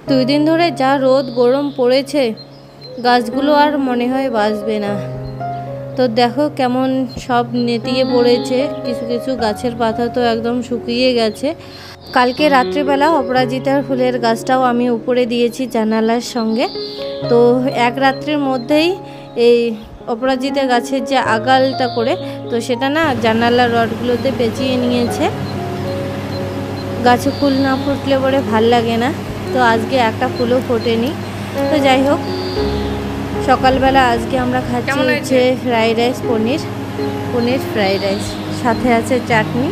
দুই দিন ধরে যা রোদ গরম পড়েছে, গাছগুলো আর মনে হয় বাঁচবে না। তো দেখো কেমন সব নেতিয়ে পড়েছে, কিছু কিছু গাছের পাতা তো একদম শুকিয়ে গেছে। কালকে রাত্রিবেলা অপরাজিতার ফুলের গাছটাও আমি উপরে দিয়েছি জানালার সঙ্গে। তো এক রাত্রির মধ্যেই এই অপরাজিতা গাছের যে আগালটা করে, তো সেটা না জানালার রডগুলোতে পেঁচিয়ে নিয়েছে। গাছে ফুল না ফুটলে পরে ভাল লাগে না। তো আজকে একটা ফুলও ফোটেনি। তো যাই হোক, সকালবেলা আজকে আমরা খাচ্ছি হচ্ছে ফ্রাইড রাইস, পনির ফ্রাইড রাইস, সাথে আছে চাটনি।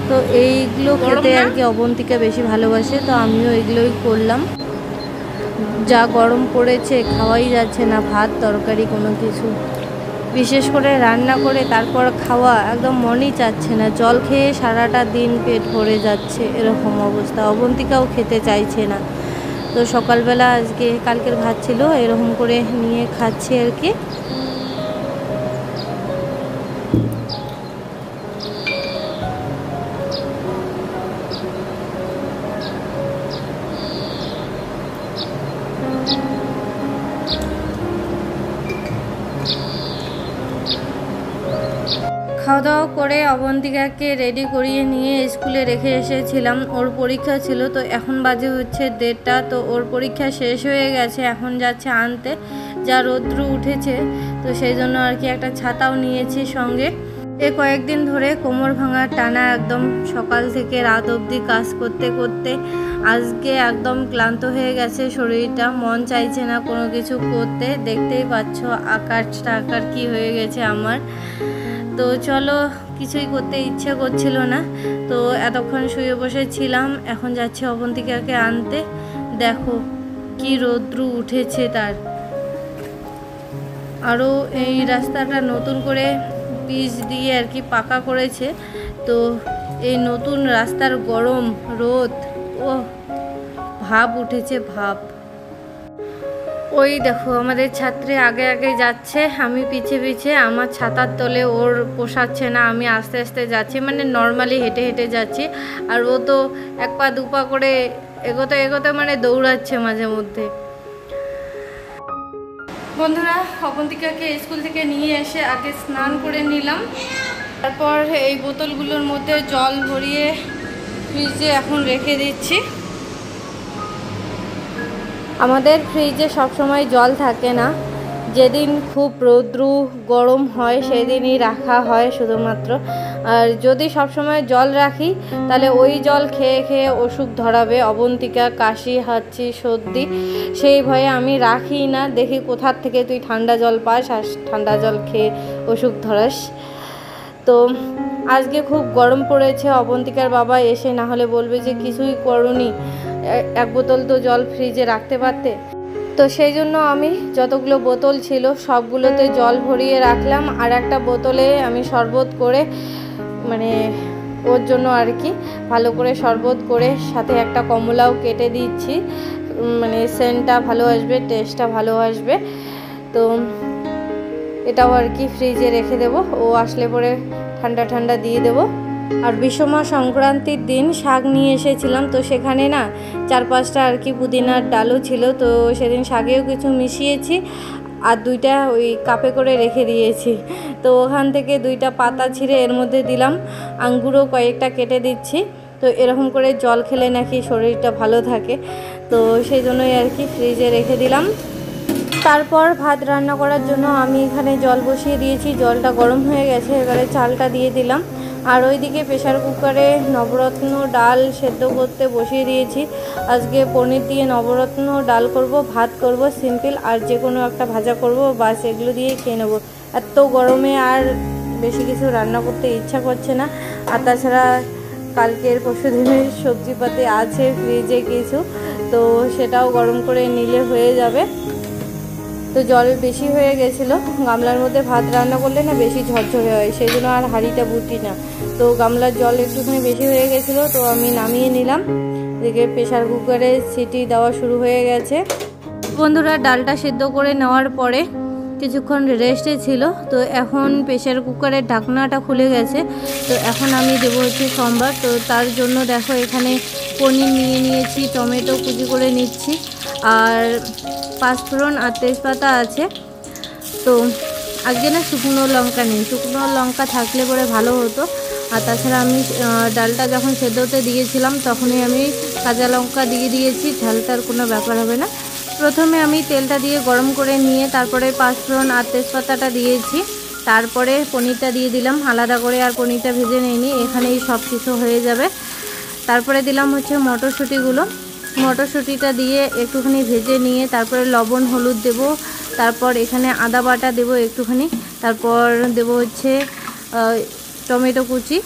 তো এইগুলো খেতে আর কি অবন্তিকা বেশি ভালোবাসে, তো আমিও এগুলোই করলাম। যা গরম পড়েছে, খাওয়াই যাচ্ছে না ভাত তরকারি কোনো কিছু, বিশেষ করে রান্না করে তারপর খাওয়া একদম মনই চাচ্ছে না। জল খেয়ে সারাটা দিন পেট ভরে যাচ্ছে, এরকম অবস্থা। অবন্তিকাও খেতে চাইছে না। তো সকালবেলা আজকে কালকের ভাত ছিল, এরকম করে নিয়ে খাচ্ছি আর কি। খাওয়া দাওয়া করে অবন্তিকাকে রেডি করিয়ে নিয়ে স্কুলে রেখে এসেছিলাম। ওর পরীক্ষা ছিল, তো এখন বাজে হচ্ছে 1:30। তো ওর পরীক্ষা শেষ হয়ে গেছে, এখন যাচ্ছে আনতে। যা রৌদ্র উঠেছে, তো সেই জন্য আর কি একটা ছাতাও নিয়েছি সঙ্গে। কয়েকদিন ধরে কোমর ভাঙা টানা, একদম সকাল থেকে রাত অবধি কাজ করতে করতে আজকে একদম ক্লান্ত হয়ে গেছে শরীরটা, মন চাইছে না কোনো কিছু করতে। দেখতেই পাচ্ছ আকার কি হয়ে গেছে আমার। তো চলো, কিছুই করতে ইচ্ছে করছিল না। তো এতক্ষণ শুয়ে বসেছিলাম, এখন যাচ্ছে অবন্তিকাকে আনতে। দেখো কি রৌদ্র উঠেছে তার। আরও এই রাস্তাটা নতুন করে পিচ দিয়ে আর কি পাকা করেছে। তো এই নতুন রাস্তার গরম রোদ, ও ভাব উঠেছে ভাব। ওই দেখো আমাদের ছাত্রী আগে আগে যাচ্ছে, আমি পিছে পিছে। আমার ছাতার তলে ওর পোষাচ্ছে না, আমি আস্তে আস্তে যাচ্ছি, মানে নর্মালি হেঁটে হেঁটে যাচ্ছি। আর ও তো 1 পা 2 পা করে এগোতে এগোতে মানে দৌড়াচ্ছে মাঝে মধ্যে। বন্ধুরা, অবন্তিকাকে স্কুল থেকে নিয়ে এসে আগে স্নান করে নিলাম। তারপর এই বোতলগুলোর মধ্যে জল ভরিয়ে ফ্রিজে এখন রেখে দিচ্ছি। আমাদের ফ্রিজে সবসময় জল থাকে না, যেদিন খুব রৌদ্র গরম হয় সেদিনই রাখা হয় শুধুমাত্র। আর যদি সবসময় জল রাখি, তাহলে ওই জল খেয়ে খেয়ে অসুখ ধরাবে অবন্তিকা, কাশি হাঁচি সর্দি। সেই ভয়ে আমি রাখি না, দেখি কোথার থেকে তুই ঠান্ডা জল পাস আর ঠান্ডা জল খেয়ে অসুখ ধরাস। তো আজকে খুব গরম পড়েছে। অবন্তিকার বাবা এসে না হলে বলবে যে কিছুই করনি, 1 বোতল তো জল ফ্রিজে রাখতে পারতে। তো সেই জন্য আমি যতগুলো বোতল ছিল সবগুলোতে জল ভরিয়ে রাখলাম। আর একটা বোতলে আমি শরবত করে, মানে ওর জন্য আর কি ভালো করে শরবত করে সাথে একটা কমলাও কেটে দিচ্ছি, মানে সেন্টটা ভালো আসবে, টেস্টটা ভালো আসবে। তো এটাও আর কি ফ্রিজে রেখে দেবো, ও আসলে পরে ঠান্ডা ঠান্ডা দিয়ে দেবো। আর বিশ্বমা সংক্রান্তির দিন শাক নিয়ে এসেছিলাম, তো সেখানে না 4-5টা আর কি পুদিনার ডালও ছিল। তো সেদিন শাকেও কিছু মিশিয়েছি, আর 2টা ওই কাপে করে রেখে দিয়েছি। তো ওখান থেকে 2টা পাতা ছিঁড়ে এর মধ্যে দিলাম, আঙ্গুরও কয়েকটা কেটে দিচ্ছি। তো এরকম করে জল খেলে নাকি শরীরটা ভালো থাকে, তো সেই জন্যই আর কি ফ্রিজে রেখে দিলাম। তারপর ভাত রান্না করার জন্য আমি এখানে জল বসিয়ে দিয়েছি, জলটা গরম হয়ে গেছে, এবারে চালটা দিয়ে দিলাম। আর ওইদিকে প্রেশার কুকারে নবরত্ন ডাল সেদ্ধ করতে বসিয়ে দিয়েছি। আজকে পনির দিয়ে নবরত্ন ডাল করব, ভাত করব সিম্পল, আর যে কোনো একটা ভাজা করব, বাস এগুলো দিয়ে খেয়ে নেবো। এত গরমে আর বেশি কিছু রান্না করতে ইচ্ছা করছে না। আর তাছাড়া কালকের পরশুদিনের সবজিপাতি আছে ফ্রিজে কিছু, তো সেটাও গরম করে নিলে হয়ে যাবে। তো জল বেশি হয়ে গেছিলো, গামলার মধ্যে ভাত রান্না করলে না বেশি ঝরঝরে হয়, সেই জন্য আর হাঁড়িটা বুটি না। তো গামলার জল একটুখানি বেশি হয়ে গেছিলো, তো আমি নামিয়ে নিলাম। এদিকে প্রেশার কুকারে সিটি দেওয়া শুরু হয়ে গেছে। বন্ধুরা, ডালটা সিদ্ধ করে নেওয়ার পরে কিছুক্ষণ রেস্টে ছিল। তো এখন প্রেশার কুকারের ঢাকনাটা খুলে গেছে। তো এখন আমি দেবো হচ্ছে সম্বার। তো তার জন্য দেখো এখানে পনির নিয়ে নিয়েছি, টমেটো কুচি করে নিচ্ছি, আর পাঁচফোড়ন আর তেজপাতা আছে। তো আজকে না শুকনো লঙ্কা নেই, শুকনো লঙ্কা থাকলে পরে ভালো হতো। আর তাছাড়া আমি ডালটা যখন সেদ্ধ হতে দিয়েছিলাম তখনই আমি কাঁচা লঙ্কা দিয়ে দিয়েছি, ঝালটার কোনো ব্যাপার হবে না। প্রথমে আমি তেলটা দিয়ে গরম করে নিয়ে তারপরে পাঁচফোড়ন আর তেজপাতাটা দিয়েছি, তারপরে পনিরটা দিয়ে দিলাম আলাদা করে, আর পনিরটা ভেজে নিইনি, এখানেই সব কিছু হয়ে যাবে। তারপরে দিলাম হচ্ছে মটরশুঁটিগুলো, মটরশুঁটিটা দিয়ে একটুখানি ভেজে নিয়ে তারপরে লবণ হলুদ দেব, তারপর এখানে আদা বাটা দেব একটুখানি, তারপর দেব হচ্ছে টমেটো কুচি।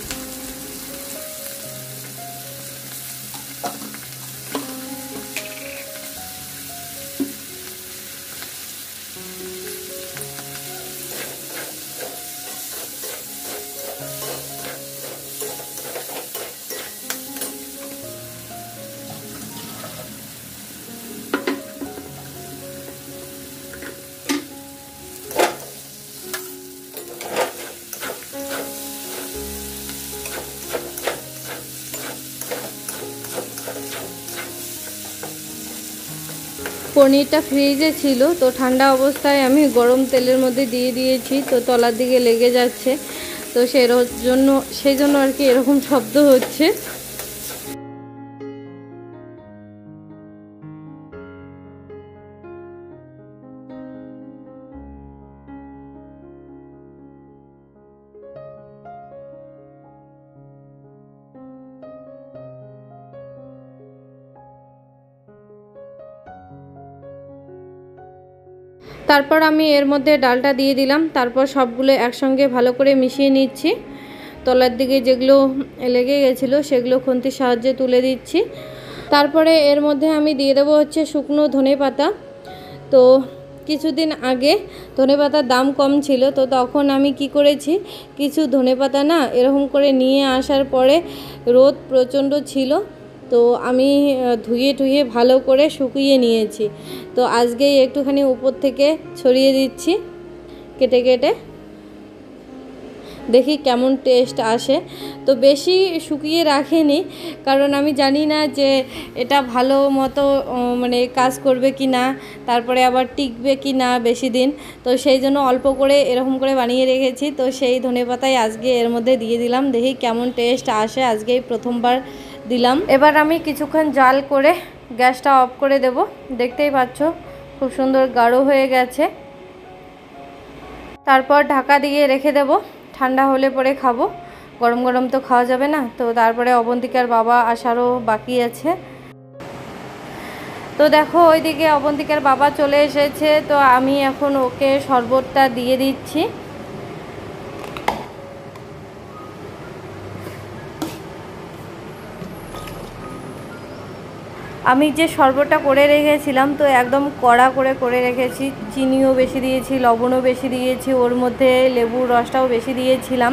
পনিরটা ফ্রিজে ছিল, তো ঠান্ডা অবস্থায় আমি গরম তেলের মধ্যে দিয়ে দিয়েছি, তো তলার দিকে লেগে যাচ্ছে, তো সেই জন্য আর কি এরকম শব্দ হচ্ছে। তারপর আমি এর মধ্যে ডালটা দিয়ে দিলাম, তারপর সবগুলো একসঙ্গে ভালো করে মিশিয়ে নিচ্ছি। তলার দিকে যেগুলো লেগে গেছিলো সেগুলো খুন্তির সাহায্যে তুলে দিচ্ছি। তারপরে এর মধ্যে আমি দিয়ে দেবো হচ্ছে শুকনো ধনেপাতা। তো কিছুদিন আগে ধনেপাতার দাম কম ছিল, তো তখন আমি কি করেছি, কিছু ধনেপাতা না এরকম করে নিয়ে আসার পরে রোদ প্রচণ্ড ছিল, তো আমি ধুয়ে ভালো করে শুকিয়ে নিয়েছি। তো আজকেই একটুখানি উপর থেকে ছড়িয়ে দিচ্ছি কেটে কেটে, দেখি কেমন টেস্ট আসে। তো বেশি শুকিয়ে রাখিনি, কারণ আমি জানি না যে এটা ভালো মতো মানে কাজ করবে কি না, তারপরে আবার টিকবে কি না বেশি দিন, তো সেই জন্য অল্প করে এরকম করে বানিয়ে রেখেছি। তো সেই ধনেপাতাই আজকে এর মধ্যে দিয়ে দিলাম, দেখি কেমন টেস্ট আসে, আজকেই প্রথমবার দিলাম। এবার আমি কিছুক্ষণ জাল করে গ্যাসটা অফ করে দেব। দেখতেই পাচ্ছ খুব সুন্দর গাঢ় হয়ে গেছে। তারপর ঢাকা দিয়ে রেখে দেব, ঠান্ডা হলে পরে খাবো, গরম গরম তো খাওয়া যাবে না। তো তারপরে অবন্তিকার বাবা আসারও বাকি আছে। তো দেখো ওইদিকে অবন্তিকার বাবা চলে এসেছে, তো আমি এখন ওকে শরবতটা দিয়ে দিচ্ছি। আমি যে শরবতটা করে রেখেছিলাম, তো একদম কড়া করে রেখেছি, চিনিও বেশি দিয়েছি, লবণও বেশি দিয়েছি, ওর মধ্যে লেবুর রসটাও বেশি দিয়েছিলাম,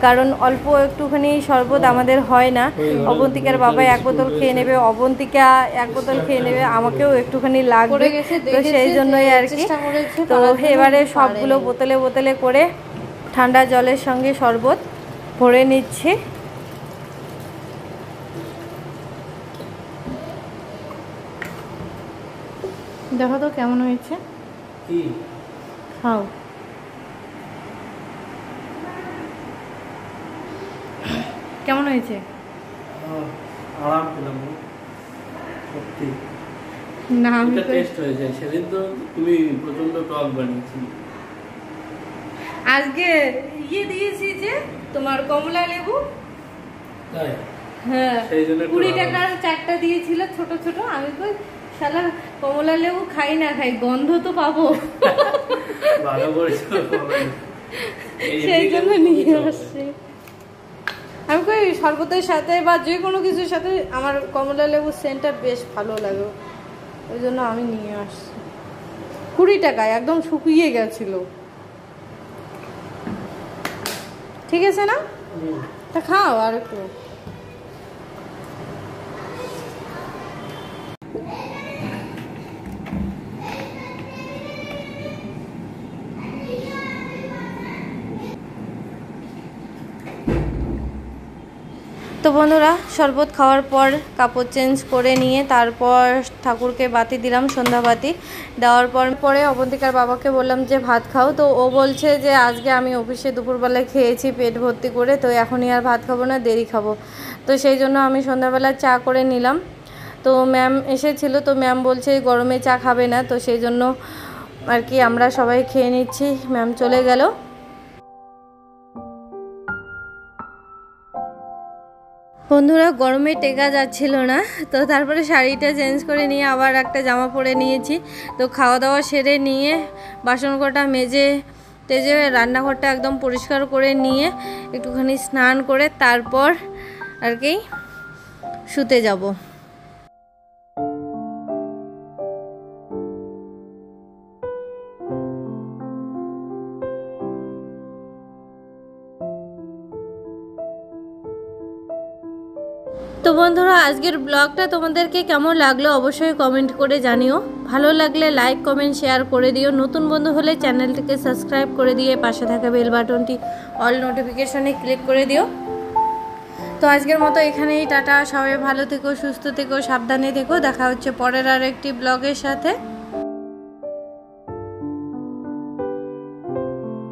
কারণ অল্প একটুখানি শরবত আমাদের হয় না। অবন্তিকার বাবা এক বোতল খেয়ে নেবে, অবন্তিকা এক বোতল খেয়ে নেবে, আমাকেও একটুখানি লাগবে, তো সেই জন্যই আর কি। তো এবারে সবগুলো বোতলে বোতলে করে ঠান্ডা জলের সঙ্গে শরবত ভরে নিচ্ছি। দেখো তো কেমন হয়েছে, খাও। কেমন হয়েছে? আরাম পেলাম সত্যি না, আমি টেস্ট হয়েছে। সেদিন তো তুমি প্রচন্ড টক বানিয়েছিলে। আজকে দিয়েছি যে তোমার কমলা লেবু, তাই? হ্যাঁ, 20 টাকার 4টা দিয়েছিল ছোট ছোট। আমি তো শালা কমলা লেবু খাই না খাই, গন্ধ তো পাবো, ভালো করেছো, সেই জন্য নিয়ে আসছি। আমি কই শরবতের সাথে বা যে কোনো কিছুর সাথে আমার কমলা লেবুর সেন্টটা বেশ ভালো লাগে, ওই জন্য আমি নিয়ে আসছি। 20 টাকায় একদম শুকিয়ে গেছিল। ঠিক আছে না? তা খাও আর একটু। তো বন্ধুরা শরবত খাওয়ার পর কাপড় চেঞ্জ করে নিয়ে তারপর ঠাকুরকে বাতি দিলাম, সন্ধ্যা বাতি দেওয়ার পরে অবন্তিকার বাবাকে বললাম যে ভাত খাও। তো ও বলছে যে আজকে আমি অফিসে দুপুরবেলায় খেয়েছি পেট ভর্তি করে, তো এখনই আর ভাত খাবো না, দেরি খাবো। তো সেই জন্য আমি সন্ধ্যাবেলা চা করে নিলাম। তো ম্যাম এসেছিল, তো ম্যাম বলছে গরমে চা খাবে না, তো সেই জন্য আর কি আমরা সবাই খেয়ে নিচ্ছি। ম্যাম চলে গেল। বন্ধুরা গরমে টেকা যাচ্ছিল না, তো তারপরে শাড়িটা চেঞ্জ করে নিয়ে আবার একটা জামা পরে নিয়েছি। তো খাওয়া দাওয়া সেরে নিয়ে বাসন কটা মেজে টেজে রান্নাঘরটা একদম পরিষ্কার করে নিয়ে একটুখানি স্নান করে তারপর আর কি শুতে যাব। তো বন্ধুরা আজকের ব্লগটা তোমাদেরকে কেমন লাগলো অবশ্যই কমেন্ট করে জানিও। ভালো লাগলে লাইক কমেন্ট শেয়ার করে দিও। নতুন বন্ধু হলে চ্যানেলটিকে সাবস্ক্রাইব করে দিয়ে পাশে থাকা বেল বাটনটি অল নোটিফিকেশনে ক্লিক করে দিও। তো আজকের মতো এখানেই টাটা, সবাই ভালো থেকো, সুস্থ থেকো, সাবধানে থেকো। দেখা হচ্ছে পরের আর একটি ব্লগের সাথে।